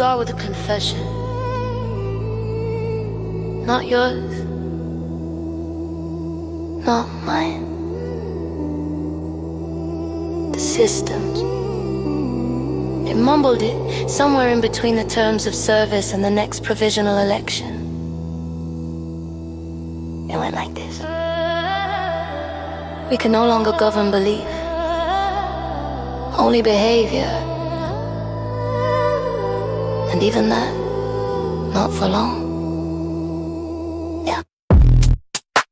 start with a confession. Not yours, not mine. The system's. It mumbled it somewhere in between the terms of service and the next provisional election. It went like this. We can no longer govern belief, only behavior. And even that, not for long. Yeah.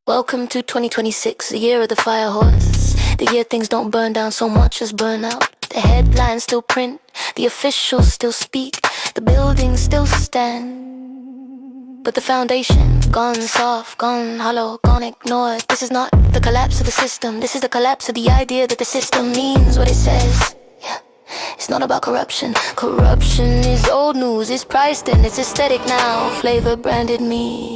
Welcome to 2026, the year of the fire horse. The year things don't burn down so much as burn out. The headlines still print, the officials still speak, the buildings still stand. But the foundation, gone soft, gone hollow, gone ignored. This is not the collapse of the system, this is the collapse of the idea that the system means what it says. Yeah. It's not about corruption. Corruption is old news, it's priced in, it's aesthetic now. Flavor branded me.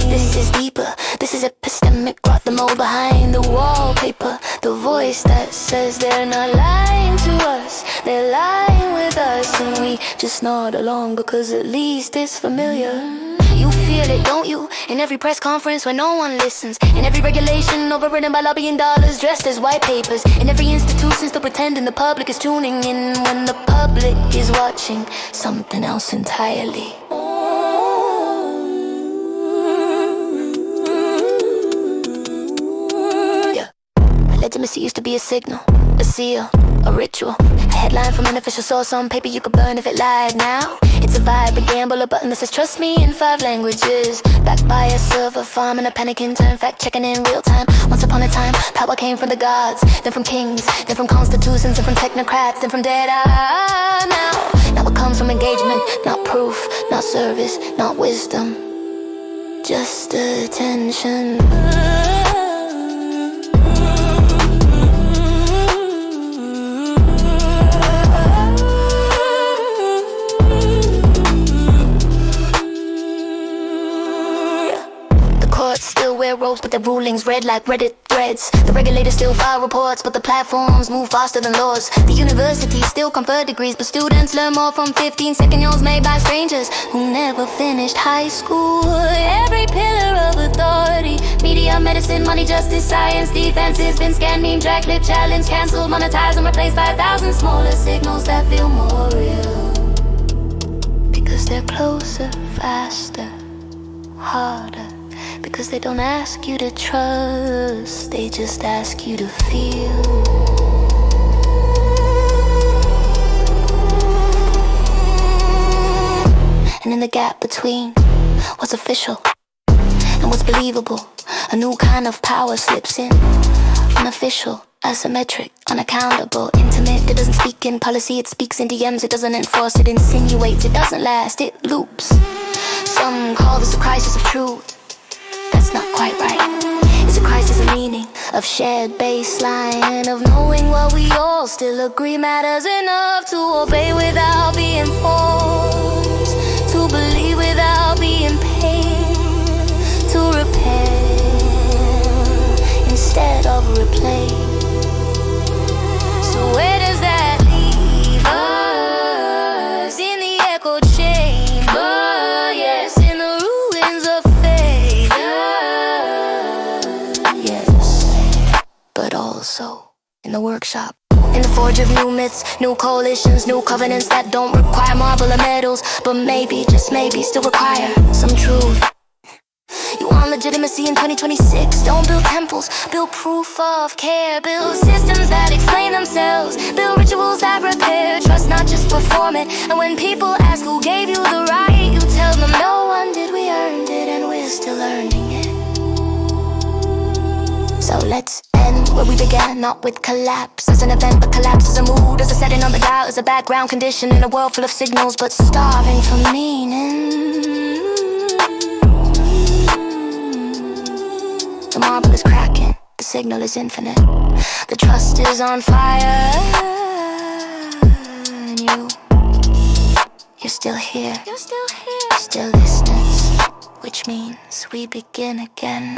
This is deeper, this is epistemic. Brought the mold behind the wallpaper. The voice that says they're not lying to us, they're lying with us. And we just nod along because at least it's familiar. You feel it, don't you? In every press conference where no one listens. In every regulation overridden by lobbying dollars dressed as white papers. In every institution still pretending the public is tuning in when the public is watching something else entirely. Yeah. Legitimacy used to be a signal, a seal, a ritual, a headline from an official source on paper you could burn if it lied. Now it's a vibe, a gamble, a button that says trust me in 5 languages. Backed by a server farm and a panic intern, fact checking in real time. Once upon a time, power came from the gods, then from kings, then from constitutions, then from technocrats, then from dead now it comes from engagement, not proof, not service, not wisdom, just attention. Still wear robes, but their rulings read like Reddit threads. The regulators still file reports, but the platforms move faster than laws. The universities still confer degrees, but students learn more from 15-second-olds made by strangers who never finished high school. Every pillar of authority, media, medicine, money, justice, science, defense has been scanned, meme, drag, clip, challenge, cancelled, monetized, and replaced by 1,000 smaller signals that feel more real. Because they're closer, faster, harder. Because they don't ask you to trust, they just ask you to feel. And in the gap between what's official and what's believable, a new kind of power slips in. Unofficial, asymmetric, unaccountable, intimate. It doesn't speak in policy, it speaks in DMs. It doesn't enforce, it insinuates. It doesn't last, it loops. Some call this a crisis of truth. That's not quite right. It's a crisis of meaning, of shared baseline, of knowing what we all still agree matters enough to obey without being forced, to believe without being paid, to repair instead of replace. So where does that leave us? In the echo chamber, yes, in the ruins of but also in the workshop. In the forge of new myths, new coalitions, new covenants that don't require marble or metals, but maybe, just maybe, still require some truth. You want legitimacy in 2026? Don't build temples, build proof of care. Build systems that explain themselves, build rituals that repair trust, not just perform it. And when people ask who gave you the right, you tell them no one did, we earned it, and we're still earning it. So let's end where we began, not with collapse as an event, but collapse as a mood, as a setting on the dial, as a background condition in a world full of signals, but starving for meaning. The marble is cracking, the signal is infinite, the trust is on fire, and you're still here, still listeners, which means we begin again.